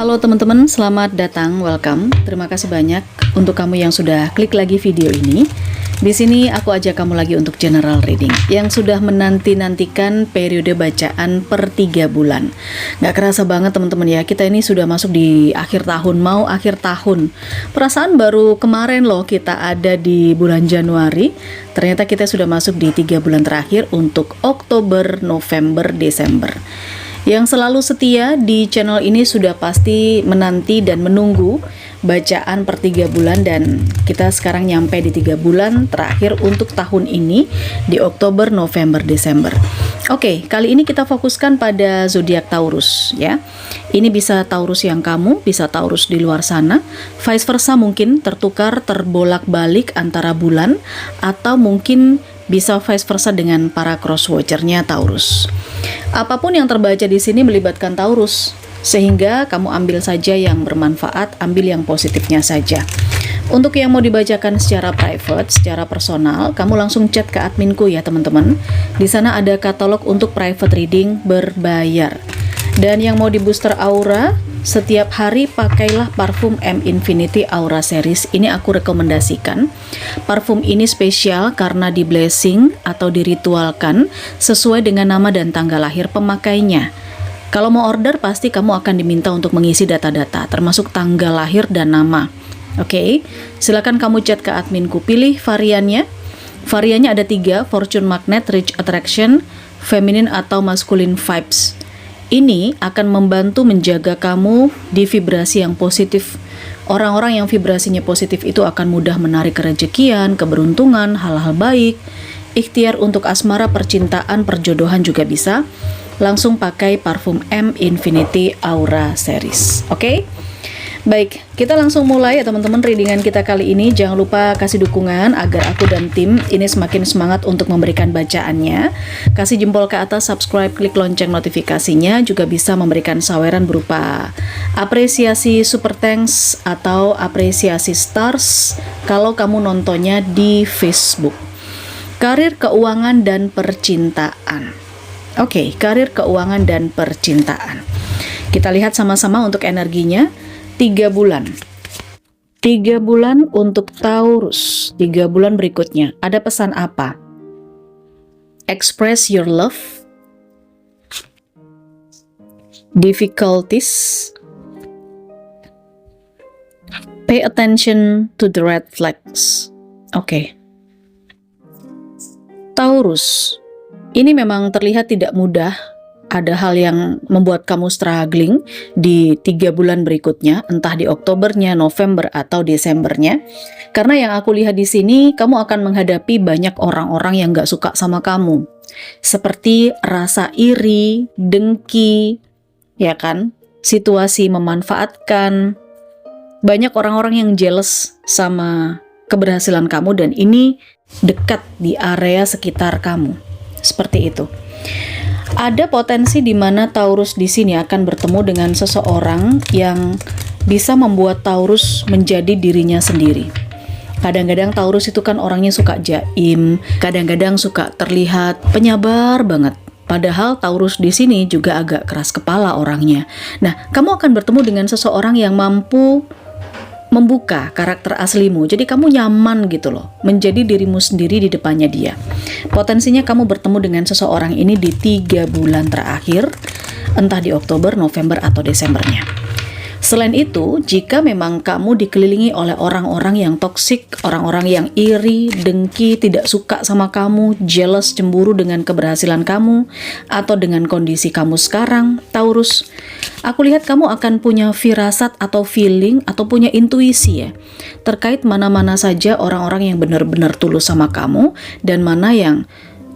Halo teman-teman, selamat datang, welcome. Terima kasih banyak untuk kamu yang sudah klik lagi video ini. Di sini aku ajak kamu lagi untuk general reading yang sudah menanti-nantikan periode bacaan per 3 bulan. Gak kerasa banget teman-teman ya, kita ini sudah masuk di akhir tahun, mau akhir tahun. Perasaan baru kemarin loh kita ada di bulan Januari. Ternyata kita sudah masuk di 3 bulan terakhir untuk Oktober, November, Desember. Yang selalu setia di channel ini sudah pasti menanti dan menunggu bacaan per 3 bulan, dan kita sekarang nyampe di 3 bulan terakhir untuk tahun ini di Oktober, November, Desember. Oke, kali ini kita fokuskan pada zodiak Taurus ya. Ini bisa Taurus yang kamu, bisa Taurus di luar sana, vice versa, mungkin tertukar, terbolak-balik antara bulan, atau mungkin bisa vice versa dengan para cross-watchernya Taurus. Apapun yang terbaca di sini melibatkan Taurus, sehingga kamu ambil saja yang bermanfaat, ambil yang positifnya saja. Untuk yang mau dibacakan secara private, secara personal, kamu langsung chat ke adminku ya teman-teman. Di sana ada katalog untuk private reading berbayar. Dan yang mau di booster aura, setiap hari pakailah parfum M Infinity Aura Series. Ini aku rekomendasikan. Parfum ini spesial karena di blessing atau diritualkan sesuai dengan nama dan tanggal lahir pemakainya. Kalau mau order pasti kamu akan diminta untuk mengisi data-data termasuk tanggal lahir dan nama. Oke, silakan kamu chat ke adminku, pilih variannya. Variannya ada 3, Fortune Magnet, Rich Attraction, Feminine atau Masculine Vibes. Ini akan membantu menjaga kamu di vibrasi yang positif. Orang-orang yang vibrasinya positif itu akan mudah menarik kerejekian, keberuntungan, hal-hal baik. Ikhtiar untuk asmara, percintaan, perjodohan juga bisa. Langsung pakai parfum M Infinity Aura Series. Oke? Baik, kita langsung mulai ya teman-teman readingan kita kali ini. Jangan lupa kasih dukungan agar aku dan tim ini semakin semangat untuk memberikan bacaannya. Kasih jempol ke atas, subscribe, klik lonceng notifikasinya. Juga bisa memberikan saweran berupa apresiasi super thanks atau apresiasi stars kalau kamu nontonnya di Facebook. Karir, keuangan, dan percintaan. Oke, karir, keuangan, dan percintaan. Kita lihat sama-sama untuk energinya. 3 bulan. 3 bulan untuk Taurus. 3 bulan berikutnya. Ada pesan apa? Express your love. Difficulties. Pay attention to the red flags. Oke. Taurus. Ini memang terlihat tidak mudah. Ada hal yang membuat kamu struggling di 3 bulan berikutnya, entah di Oktobernya, November, atau Desembernya. Karena yang aku lihat di sini, kamu akan menghadapi banyak orang-orang yang gak suka sama kamu. Seperti rasa iri, dengki, ya kan? Situasi memanfaatkan. Banyak orang-orang yang jealous sama keberhasilan kamu, dan ini dekat di area sekitar kamu. Seperti itu. Ada potensi di mana Taurus di sini akan bertemu dengan seseorang yang bisa membuat Taurus menjadi dirinya sendiri. Kadang-kadang Taurus itu kan orangnya suka jaim, kadang-kadang suka terlihat penyabar banget. Padahal Taurus di sini juga agak keras kepala orangnya. Nah, kamu akan bertemu dengan seseorang yang mampu membuka karakter aslimu, jadi kamu nyaman gitu loh, menjadi dirimu sendiri di depannya dia. Potensinya kamu bertemu dengan seseorang ini di 3 bulan terakhir, entah di Oktober, November, atau Desembernya. Selain itu, jika memang kamu dikelilingi oleh orang-orang yang toksik, orang-orang yang iri, dengki, tidak suka sama kamu, jealous, cemburu dengan keberhasilan kamu, atau dengan kondisi kamu sekarang, Taurus, aku lihat kamu akan punya firasat atau feeling, atau punya intuisi ya, terkait mana-mana saja orang-orang yang benar-benar tulus sama kamu, dan mana yang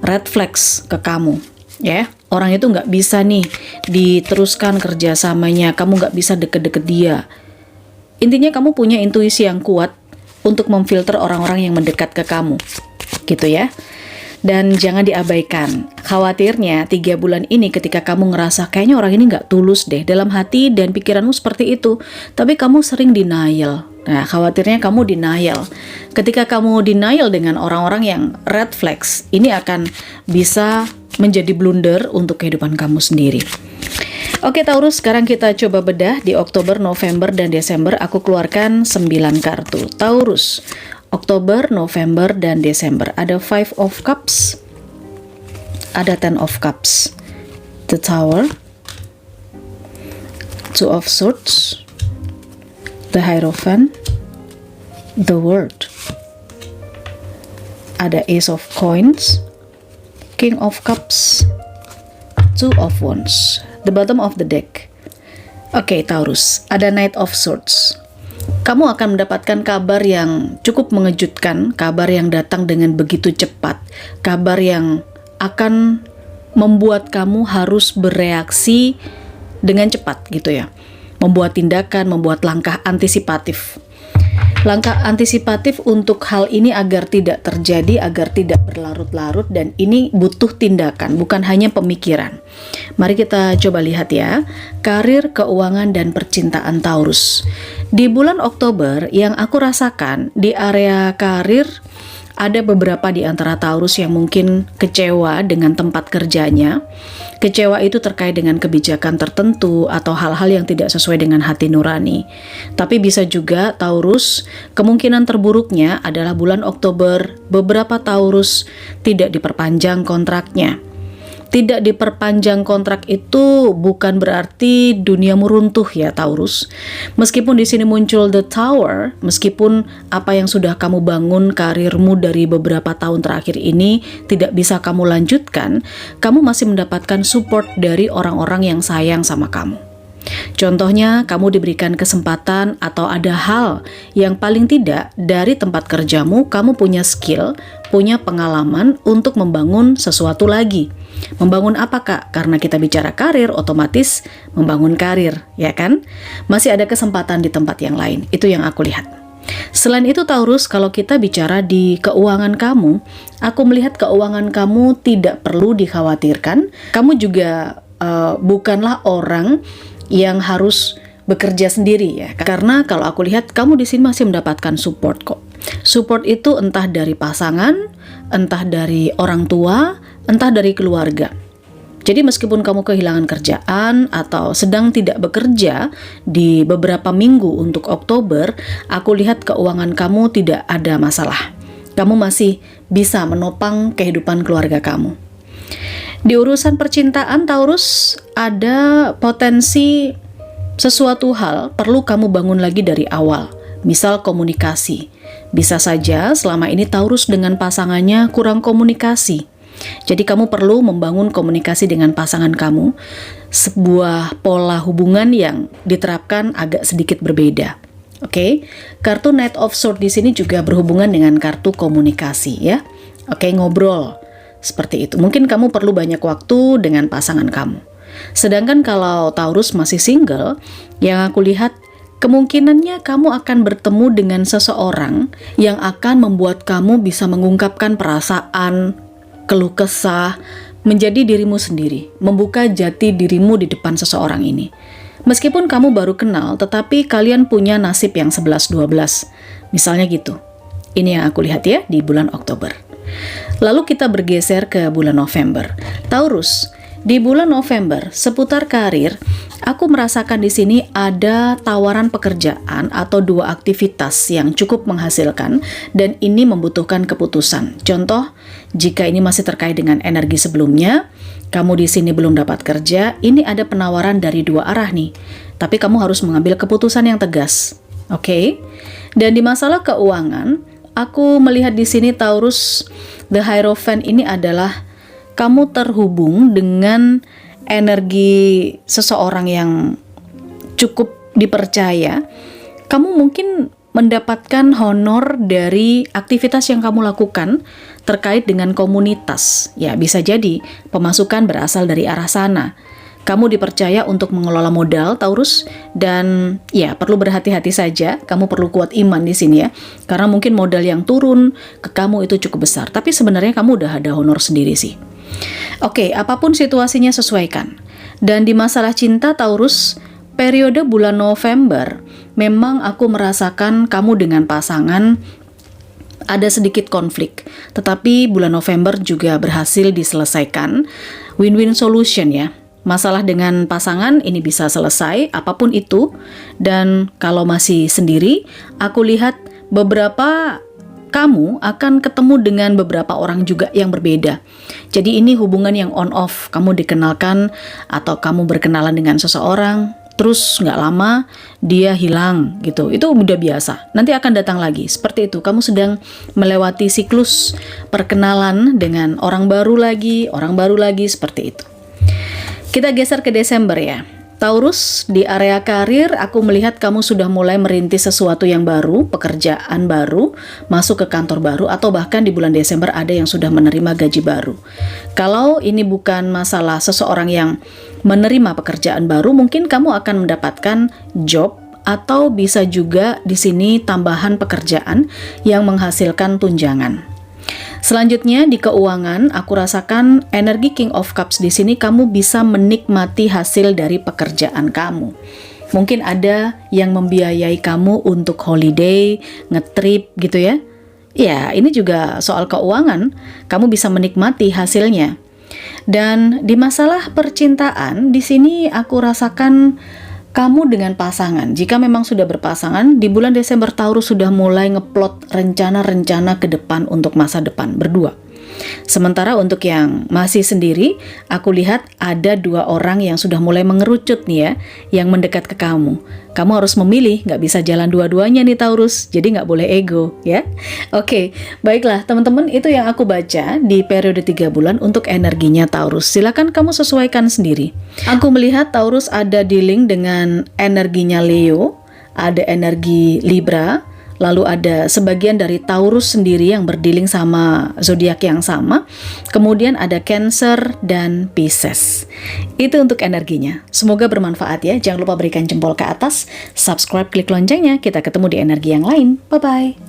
red flags ke kamu. Ya, orang itu nggak bisa nih diteruskan kerjasamanya, kamu nggak bisa deket-deket dia. Intinya kamu punya intuisi yang kuat untuk memfilter orang-orang yang mendekat ke kamu, gitu ya. Dan jangan diabaikan, khawatirnya 3 bulan ini ketika kamu ngerasa kayaknya orang ini nggak tulus deh dalam hati dan pikiranmu seperti itu, tapi kamu sering denial. Nah, khawatirnya kamu denial. Ketika kamu denial dengan orang-orang yang red flags, ini akan bisa menjadi blunder untuk kehidupan kamu sendiri. Oke Taurus, sekarang kita coba bedah di Oktober, November, dan Desember. Aku keluarkan 9 kartu. Taurus, Oktober, November, dan Desember. Ada 5 of Cups, ada 10 of Cups, the Tower, 2 of Swords, the Hierophant, the World. Ada Ace of Coins, King of Cups, 2 of Wands. The bottom of the deck. Oke, Taurus, ada Knight of Swords. Kamu akan mendapatkan kabar yang cukup mengejutkan, kabar yang datang dengan begitu cepat, kabar yang akan membuat kamu harus bereaksi dengan cepat gitu ya. Membuat tindakan, membuat langkah antisipatif. Langkah antisipatif untuk hal ini agar tidak terjadi, agar tidak berlarut-larut, dan ini butuh tindakan, bukan hanya pemikiran. Mari kita coba lihat ya, karir, keuangan, dan percintaan Taurus. Di bulan Oktober yang aku rasakan di area karir, ada beberapa di antara Taurus yang mungkin kecewa dengan tempat kerjanya. Kecewa itu terkait dengan kebijakan tertentu atau hal-hal yang tidak sesuai dengan hati nurani. Tapi bisa juga Taurus, kemungkinan terburuknya adalah bulan Oktober, beberapa Taurus tidak diperpanjang kontraknya. Tidak diperpanjang kontrak itu bukan berarti duniamu runtuh ya Taurus. Meskipun di sini muncul the Tower, meskipun apa yang sudah kamu bangun karirmu dari beberapa tahun terakhir ini tidak bisa kamu lanjutkan, kamu masih mendapatkan support dari orang-orang yang sayang sama kamu. Contohnya, kamu diberikan kesempatan atau ada hal yang paling tidak dari tempat kerjamu, kamu punya skill, punya pengalaman untuk membangun sesuatu lagi. Membangun apa Kak? Karena kita bicara karir, otomatis membangun karir, ya kan? Masih ada kesempatan di tempat yang lain, itu yang aku lihat. Selain itu Taurus, kalau kita bicara di keuangan kamu, aku melihat keuangan kamu tidak perlu dikhawatirkan. Kamu juga bukanlah orang yang harus bekerja sendiri ya. Karena kalau aku lihat kamu di sini masih mendapatkan support kok. Support itu entah dari pasangan, entah dari orang tua, entah dari keluarga. Jadi meskipun kamu kehilangan kerjaan atau sedang tidak bekerja di beberapa minggu untuk Oktober, aku lihat keuangan kamu tidak ada masalah. Kamu masih bisa menopang kehidupan keluarga kamu. Di urusan percintaan Taurus, ada potensi sesuatu hal perlu kamu bangun lagi dari awal. Misal komunikasi. Bisa saja selama ini Taurus dengan pasangannya kurang komunikasi. Jadi kamu perlu membangun komunikasi dengan pasangan kamu. Sebuah pola hubungan yang diterapkan agak sedikit berbeda. Oke, kartu Knight of Swords di sini juga berhubungan dengan kartu komunikasi ya. Oke, ngobrol. Seperti itu. Mungkin kamu perlu banyak waktu dengan pasangan kamu. Sedangkan kalau Taurus masih single, yang aku lihat kemungkinannya kamu akan bertemu dengan seseorang yang akan membuat kamu bisa mengungkapkan perasaan, keluh kesah, menjadi dirimu sendiri, membuka jati dirimu di depan seseorang ini. Meskipun kamu baru kenal, tetapi kalian punya nasib yang 11-12. Misalnya gitu. Ini yang aku lihat ya di bulan Oktober. Lalu kita bergeser ke bulan November. Taurus, di bulan November seputar karir, aku merasakan di sini ada tawaran pekerjaan atau 2 aktivitas yang cukup menghasilkan dan ini membutuhkan keputusan. Contoh, jika ini masih terkait dengan energi sebelumnya, kamu di sini belum dapat kerja, ini ada penawaran dari 2 arah nih. Tapi kamu harus mengambil keputusan yang tegas. Oke? Dan di masalah keuangan, aku melihat di sini Taurus, the Hierophant ini adalah kamu terhubung dengan energi seseorang yang cukup dipercaya. Kamu mungkin mendapatkan honor dari aktivitas yang kamu lakukan terkait dengan komunitas. Ya, bisa jadi pemasukan berasal dari arah sana. Kamu dipercaya untuk mengelola modal Taurus dan ya perlu berhati-hati saja. Kamu perlu kuat iman di sini ya. Karena mungkin modal yang turun ke kamu itu cukup besar. Tapi sebenarnya kamu udah ada honor sendiri sih. Oke, apapun situasinya sesuaikan. Dan di masalah cinta Taurus, periode bulan November memang aku merasakan kamu dengan pasangan ada sedikit konflik. Tetapi bulan November juga berhasil diselesaikan. Win-win solution ya. masalah dengan pasangan ini bisa selesai, apapun itu. Dan kalau masih sendiri, aku lihat beberapa kamu akan ketemu dengan beberapa orang juga yang berbeda. Jadi ini hubungan yang on-off, kamu dikenalkan atau kamu berkenalan dengan seseorang, terus nggak lama dia hilang gitu. Itu udah biasa, nanti akan datang lagi. Seperti itu, kamu sedang melewati siklus perkenalan dengan orang baru lagi, seperti itu. Kita geser ke Desember ya. Taurus, di area karir aku melihat kamu sudah mulai merintis sesuatu yang baru, pekerjaan baru, masuk ke kantor baru, atau bahkan di bulan Desember ada yang sudah menerima gaji baru. Kalau ini bukan masalah seseorang yang menerima pekerjaan baru, mungkin kamu akan mendapatkan job, atau bisa juga di sini tambahan pekerjaan yang menghasilkan tunjangan. Selanjutnya di keuangan, aku rasakan energi King of Cups di sini kamu bisa menikmati hasil dari pekerjaan kamu. Mungkin ada yang membiayai kamu untuk holiday, ngetrip gitu ya. Ya, ini juga soal keuangan, kamu bisa menikmati hasilnya. Dan di masalah percintaan, di sini aku rasakan kamu dengan pasangan. Jika memang sudah berpasangan, di bulan Desember Taurus sudah mulai ngeplot rencana-rencana ke depan untuk masa depan berdua. Sementara untuk yang masih sendiri, aku lihat ada 2 orang yang sudah mulai mengerucut nih ya, yang mendekat ke kamu. Kamu harus memilih, nggak bisa jalan dua-duanya nih Taurus, jadi nggak boleh ego ya. Oke, baiklah teman-teman, itu yang aku baca di periode 3 bulan untuk energinya Taurus. Silakan kamu sesuaikan sendiri. Aku melihat Taurus ada dealing dengan energinya Leo, ada energi Libra, lalu ada sebagian dari Taurus sendiri yang berdealing sama zodiak yang sama. Kemudian ada Cancer dan Pisces. Itu untuk energinya. Semoga bermanfaat ya. Jangan lupa berikan jempol ke atas, subscribe, klik loncengnya. Kita ketemu di energi yang lain. Bye-bye.